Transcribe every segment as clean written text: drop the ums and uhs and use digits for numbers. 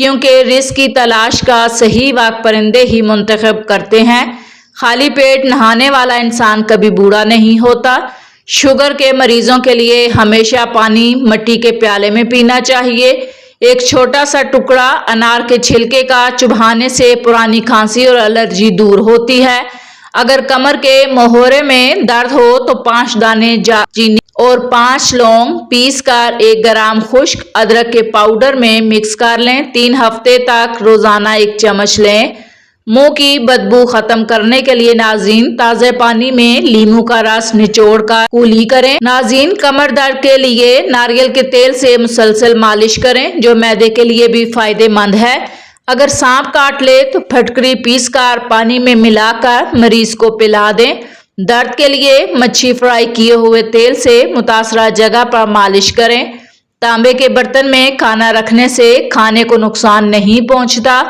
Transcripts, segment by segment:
کیونکہ رزق کی تلاش کا صحیح وقت پرندے ہی منتخب کرتے ہیں۔ خالی پیٹ نہانے والا انسان کبھی بوڑھا نہیں ہوتا۔ شوگر کے مریضوں کے لیے ہمیشہ پانی مٹی کے پیالے میں پینا چاہیے۔ ایک چھوٹا سا ٹکڑا انار کے چھلکے کا چبھانے سے پرانی کھانسی اور الرجی دور ہوتی ہے۔ اگر کمر کے محورے میں درد ہو تو 5 دانے چینی اور 5 لونگ پیس کر 1 گرام خشک ادرک کے پاؤڈر میں مکس کر لیں۔ 3 ہفتے تک روزانہ 1 چمچ لیں۔ منہ کی بدبو ختم کرنے کے لیے ناظرین تازہ پانی میں لیموں کا رس نچوڑ کر کولی کریں۔ ناظرین کمر درد کے لیے ناریل کے تیل سے مسلسل مالش کریں جو معدے کے لیے بھی فائدہ مند ہے۔ اگر سانپ کاٹ لے تو پھٹکری پیس کر پانی میں ملا کر مریض کو پلا دیں۔ درد کے لیے مچھی فرائی کیے ہوئے تیل سے متاثرہ جگہ پر مالش کریں۔ تانبے کے برتن میں کھانا رکھنے سے کھانے کو نقصان نہیں پہنچتا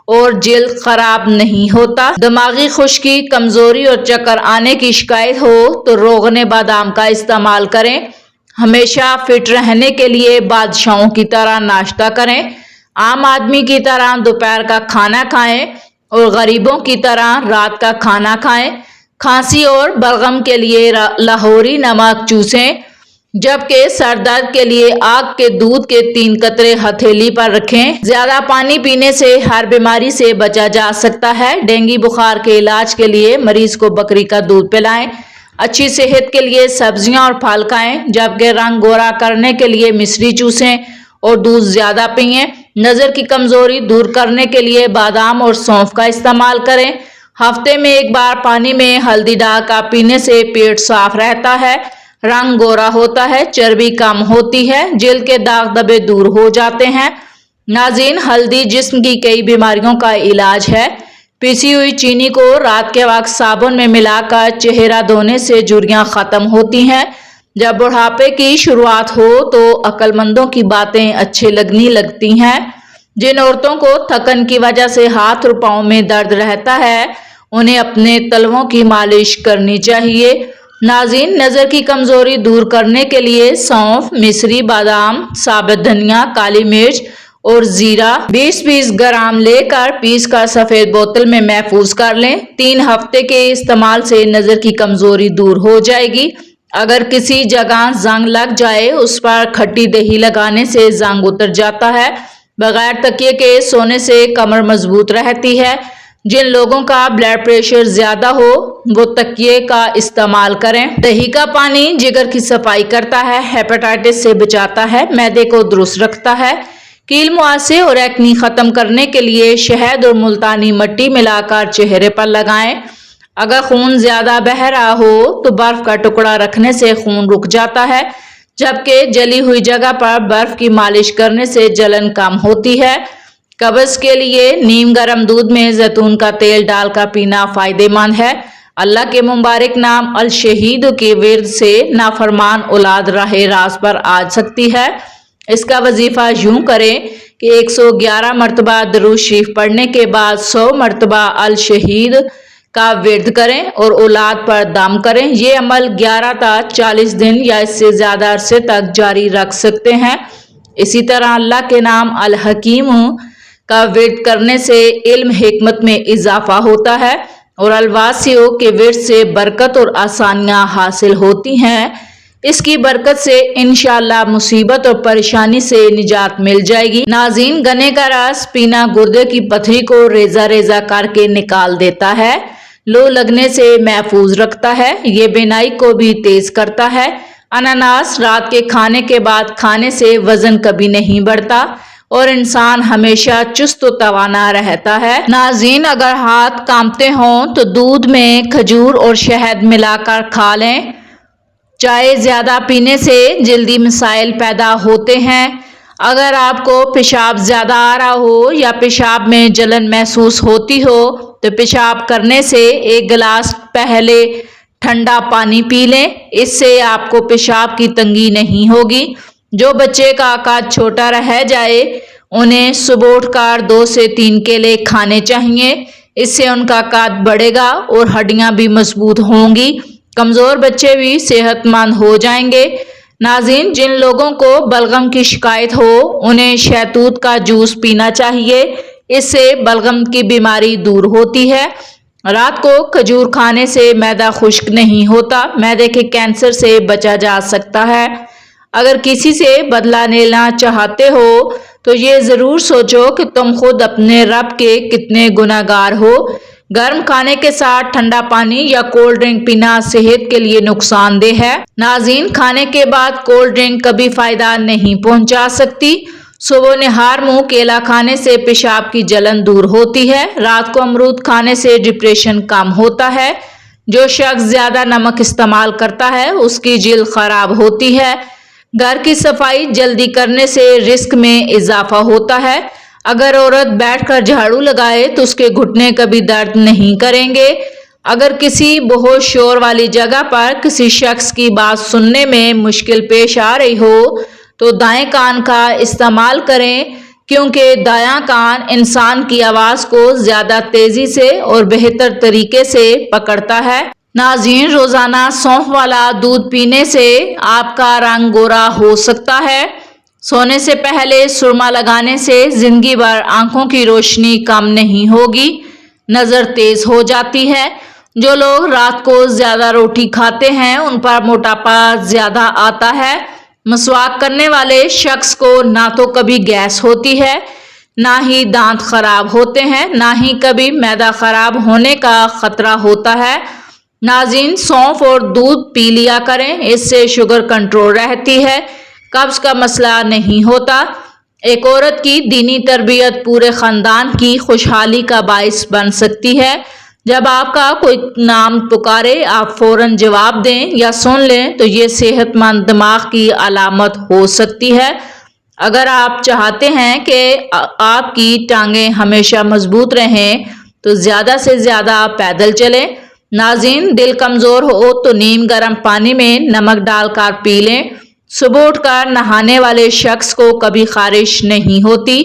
اور جلد خراب نہیں ہوتا۔ دماغی خشکی، کمزوری اور چکر آنے کی شکایت ہو تو روغن بادام کا استعمال کریں۔ ہمیشہ فٹ رہنے کے لیے بادشاہوں کی طرح ناشتہ کریں۔ عام آدمی کی طرح دوپہر کا کھانا کھائیں اور غریبوں کی طرح رات کا کھانا کھائیں۔ کھانسی اور بلغم کے لیے لاہوری نمک چوسیں، جبکہ سر درد کے لیے آگ کے دودھ کے 3 قطرے ہتھیلی پر رکھیں۔ زیادہ پانی پینے سے ہر بیماری سے بچا جا سکتا ہے۔ ڈینگی بخار کے علاج کے لیے مریض کو بکری کا دودھ پلائیں۔ اچھی صحت کے لیے سبزیاں اور پھل کھائیں، جبکہ رنگ گورا کرنے کے لیے مصری چوسیں اور دودھ زیادہ پئیں۔ نظر کی کمزوری دور کرنے کے لیے بادام اور سونف کا استعمال کریں۔ ہفتے میں 1 بار پانی میں ہلدی ڈال کر پینے سے پیٹ صاف رہتا ہے، رنگ گورا ہوتا ہے، چربی کم ہوتی ہے، جلد کے داغ دھبے دور ہو جاتے ہیں۔ ناظرین ہلدی جسم کی کئی بیماریوں کا علاج ہے۔ پیسی ہوئی چینی کو رات کے وقت صابن میں ملا کر چہرہ دھونے سے جھریاں ختم ہوتی ہیں۔ جب بڑھاپے کی شروعات ہو تو عقل مندوں کی باتیں اچھے لگنے لگتی ہیں۔ جن عورتوں کو تھکن کی وجہ سے ہاتھ اور پاؤں میں درد رہتا ہے انہیں اپنے تلووں کی مالش کرنی چاہیے۔ ناظرین نظر کی کمزوری دور کرنے کے لیے سونف، مصری، بادام، ثابت دھنیا، کالی مرچ اور زیرہ 20-20 گرام لے کر پیس کر سفید بوتل میں محفوظ کر لیں۔ 3 ہفتے کے استعمال سے نظر کی کمزوری دور ہو جائے گی۔ اگر کسی جگہ زنگ لگ جائے اس پر کھٹی دہی لگانے سے زنگ اتر جاتا ہے۔ بغیر تکیے کے سونے سے کمر مضبوط رہتی ہے۔ جن لوگوں کا بلڈ پریشر زیادہ ہو وہ تکیے کا استعمال کریں۔ دہی کا پانی جگر کی صفائی کرتا ہے، ہیپاٹائٹس سے بچاتا ہے، معدے کو درست رکھتا ہے۔ کیل مہاسے اور ایکنی ختم کرنے کے لیے شہد اور ملتانی مٹی ملا کر چہرے پر لگائیں۔ اگر خون زیادہ بہہ رہا ہو تو برف کا ٹکڑا رکھنے سے خون رک جاتا ہے، جبکہ جلی ہوئی جگہ پر برف کی مالش کرنے سے جلن کم ہوتی ہے۔ قبض کے لیے نیم گرم دودھ میں زیتون کا تیل ڈال کر پینا فائدہ مند ہے۔ اللہ کے مبارک نام الشہید کے ورد سے نافرمان اولاد راہ راست پر آ سکتی ہے۔ اس کا وظیفہ یوں کریں کہ 111 مرتبہ درود شریف پڑھنے کے بعد 100 مرتبہ الشہید کا ورد کریں اور اولاد پر دم کریں۔ یہ عمل 11 تا 40 دن یا اس سے زیادہ عرصے تک جاری رکھ سکتے ہیں۔ اسی طرح اللہ کے نام الحکیم کا ورد کرنے سے علم حکمت میں اضافہ ہوتا ہے اور الواسیوں کے ورد سے برکت اور آسانیاں حاصل ہوتی ہیں۔ اس کی برکت سے انشاءاللہ مصیبت اور پریشانی سے نجات مل جائے گی۔ ناظرین گنے کا رس پینا گردے کی پتھری کو ریزہ ریزہ کر کے نکال دیتا ہے، لو لگنے سے محفوظ رکھتا ہے، یہ بینائی کو بھی تیز کرتا ہے۔ اناناس رات کے کھانے کے بعد کھانے سے وزن کبھی نہیں بڑھتا اور انسان ہمیشہ چست و توانا رہتا ہے۔ ناظرین اگر ہاتھ کانپتے ہوں تو دودھ میں کھجور اور شہد ملا کر کھا لیں۔ چائے زیادہ پینے سے جلدی مسائل پیدا ہوتے ہیں۔ اگر آپ کو پیشاب زیادہ آ رہا ہو یا پیشاب میں جلن محسوس ہوتی ہو تو پیشاب کرنے سے 1 گلاس پہلے ٹھنڈا پانی پی لیں، اس سے آپ کو پیشاب کی تنگی نہیں ہوگی۔ جو بچے کا قد چھوٹا رہ جائے انہیں صبح اٹھ کر 2 سے 3 کیلے کھانے چاہیے، اس سے ان کا قد بڑھے گا اور ہڈیاں بھی مضبوط ہوں گی۔ کمزور بچے بھی صحت مند ہو جائیں گے۔ ناظرین، جن لوگوں کو بلغم کی شکایت ہو انہیں شہتوت کا جوس پینا چاہیے، اس سے بلغم کی بیماری دور ہوتی ہے۔ رات کو کھجور کھانے سے معدہ خشک نہیں ہوتا، معدے کے کینسر سے بچا جا سکتا ہے۔ اگر کسی سے بدلہ لینا چاہتے ہو تو یہ ضرور سوچو کہ تم خود اپنے رب کے کتنے گنہگار ہو۔ گرم کھانے کے ساتھ ٹھنڈا پانی یا کولڈ ڈرنک پینا صحت کے لیے نقصان دہ ہے۔ ناظرین، کھانے کے بعد کولڈ ڈرنک کبھی فائدہ نہیں پہنچا سکتی۔ صبح نہار منہ کیلا کھانے سے پیشاب کی جلن دور ہوتی ہے۔ رات کو امرود کھانے سے ڈپریشن کم ہوتا ہے۔ جو شخص زیادہ نمک استعمال کرتا ہے اس کی جلد خراب ہوتی ہے۔ گھر کی صفائی جلدی کرنے سے رزق میں اضافہ ہوتا ہے۔ اگر عورت بیٹھ کر جھاڑو لگائے تو اس کے گھٹنے کبھی درد نہیں کریں گے۔ اگر کسی بہت شور والی جگہ پر کسی شخص کی بات سننے میں مشکل پیش آ رہی ہو تو دائیں کان کا استعمال کریں، کیونکہ دایاں کان انسان کی آواز کو زیادہ تیزی سے اور بہتر طریقے سے پکڑتا ہے۔ ناظرین، روزانہ سونف والا دودھ پینے سے آپ کا رنگ گورا ہو سکتا ہے۔ سونے سے پہلے سرما لگانے سے زندگی بھر آنکھوں کی روشنی کم نہیں ہوگی، نظر تیز ہو جاتی ہے۔ جو لوگ رات کو زیادہ روٹی کھاتے ہیں ان پر موٹاپا زیادہ آتا ہے۔ مسواک کرنے والے شخص کو نہ تو کبھی گیس ہوتی ہے، نہ ہی دانت خراب ہوتے ہیں، نہ ہی کبھی معدہ خراب ہونے کا خطرہ ہوتا ہے۔ ناظرین، سونف اور دودھ پی لیا کریں، اس سے شوگر کنٹرول رہتی ہے، قبض کا مسئلہ نہیں ہوتا۔ ایک عورت کی دینی تربیت پورے خاندان کی خوشحالی کا باعث بن سکتی ہے۔ جب آپ کا کوئی نام پکارے آپ فوراً جواب دیں یا سن لیں تو یہ صحت مند دماغ کی علامت ہو سکتی ہے۔ اگر آپ چاہتے ہیں کہ آپ کی ٹانگیں ہمیشہ مضبوط رہیں تو زیادہ سے زیادہ پیدل چلیں۔ ناظرین، دل کمزور ہو تو نیم گرم پانی میں نمک ڈال کر پی لیں۔ صبح اٹھ کر نہانے والے شخص کو کبھی خارش نہیں ہوتی،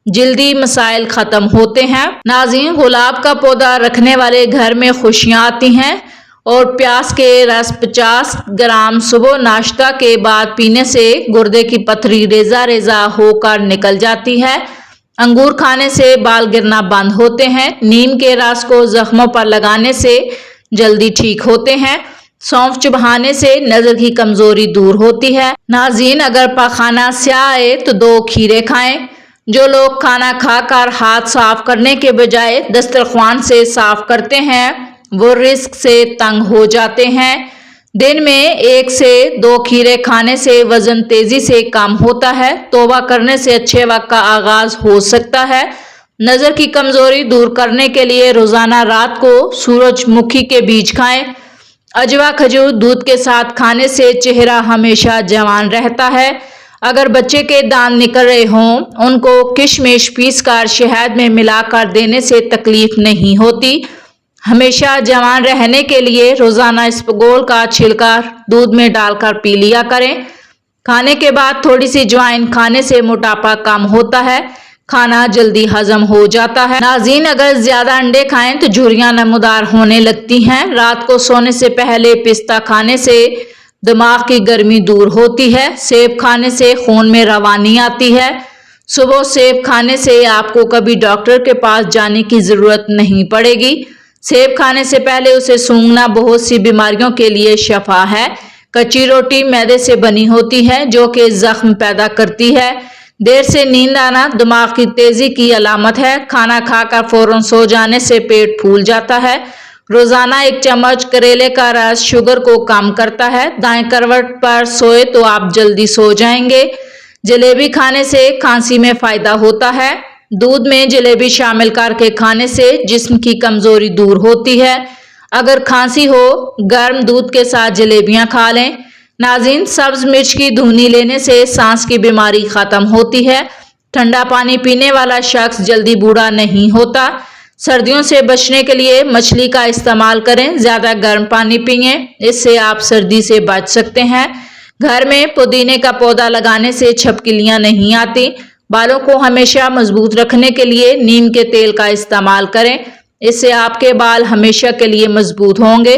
جلدی مسائل ختم ہوتے ہیں۔ ناظرین، گلاب کا پودا رکھنے والے گھر میں خوشیاں آتی ہیں، اور پیاز کے رس 50 گرام صبح ناشتہ کے بعد پینے سے گردے کی پتھری ریزہ ریزہ ہو کر نکل جاتی ہے۔ انگور کھانے سے بال گرنا بند ہوتے ہیں۔ نیم کے رس کو زخموں پر لگانے سے جلدی ٹھیک ہوتے ہیں۔ سونف چبانے سے نظر کی کمزوری دور ہوتی ہے۔ ناظرین، اگر پاخانہ سیاہ آئے تو 2 کھیرے کھائیں۔ جو لوگ کھانا کھا کر ہاتھ صاف کرنے کے بجائے دسترخوان سے صاف کرتے ہیں وہ رزق سے تنگ ہو جاتے ہیں۔ دن میں 1 سے 2 کھیرے کھانے سے وزن تیزی سے کم ہوتا ہے۔ توبہ کرنے سے اچھے وقت کا آغاز ہو سکتا ہے۔ نظر کی کمزوری دور کرنے کے لیے روزانہ رات کو سورج مکھی کے بیج کھائیں۔ اجوا کھجور دودھ کے ساتھ کھانے سے چہرہ ہمیشہ جوان رہتا ہے۔ اگر بچے کے دانت نکل رہے ہوں ان کو کشمش پیس کر شہد میں ملا کر دینے سے تکلیف نہیں ہوتی۔ ہمیشہ جوان رہنے کے لیے روزانہ اسپغول کا چھلکا دودھ میں ڈال کر پی لیا کریں۔ کھانے کے بعد تھوڑی سی جوائن کھانے سے موٹاپا کم ہوتا ہے، کھانا جلدی ہضم ہو جاتا ہے۔ ناظرین، اگر زیادہ انڈے کھائیں تو جھریاں نمودار ہونے لگتی ہیں۔ رات کو سونے سے پہلے پستہ کھانے سے دماغ کی گرمی دور ہوتی ہے۔ سیب کھانے سے خون میں روانی آتی ہے۔ صبح سیب کھانے سے آپ کو کبھی ڈاکٹر کے پاس جانے کی ضرورت نہیں پڑے گی۔ سیب کھانے سے پہلے اسے سونگھنا بہت سی بیماریوں کے لیے شفا ہے۔ کچی روٹی میدے سے بنی ہوتی ہے جو کہ زخم پیدا کرتی ہے۔ دیر سے نیند آنا دماغ کی تیزی کی علامت ہے۔ کھانا کھا کر فوراً سو جانے سے پیٹ پھول جاتا ہے۔ روزانہ 1 چمچ کریلے کا رس شوگر کو کم کرتا ہے۔ دائیں کروٹ پر سوئے تو آپ جلدی سو جائیں گے۔ جلیبی کھانے سے کھانسی میں فائدہ ہوتا ہے۔ دودھ میں جلیبی شامل کر کے کھانے سے جسم کی کمزوری دور ہوتی ہے۔ اگر کھانسی ہو گرم دودھ کے ساتھ جلیبیاں کھا لیں۔ ناظرین، سبز مرچ کی دھنی لینے سے سانس کی بیماری ختم ہوتی ہے۔ ٹھنڈا پانی پینے والا شخص جلدی بوڑھا نہیں ہوتا۔ سردیوں سے بچنے کے لیے مچھلی کا استعمال کریں، زیادہ گرم پانی پئیں، اس سے آپ سردی سے بچ سکتے ہیں۔ گھر میں پودینے کا پودا لگانے سے چھپکلیاں نہیں آتی۔ بالوں کو ہمیشہ مضبوط رکھنے کے لیے نیم کے تیل کا استعمال کریں، اس سے آپ کے بال ہمیشہ کے لیے مضبوط ہوں گے۔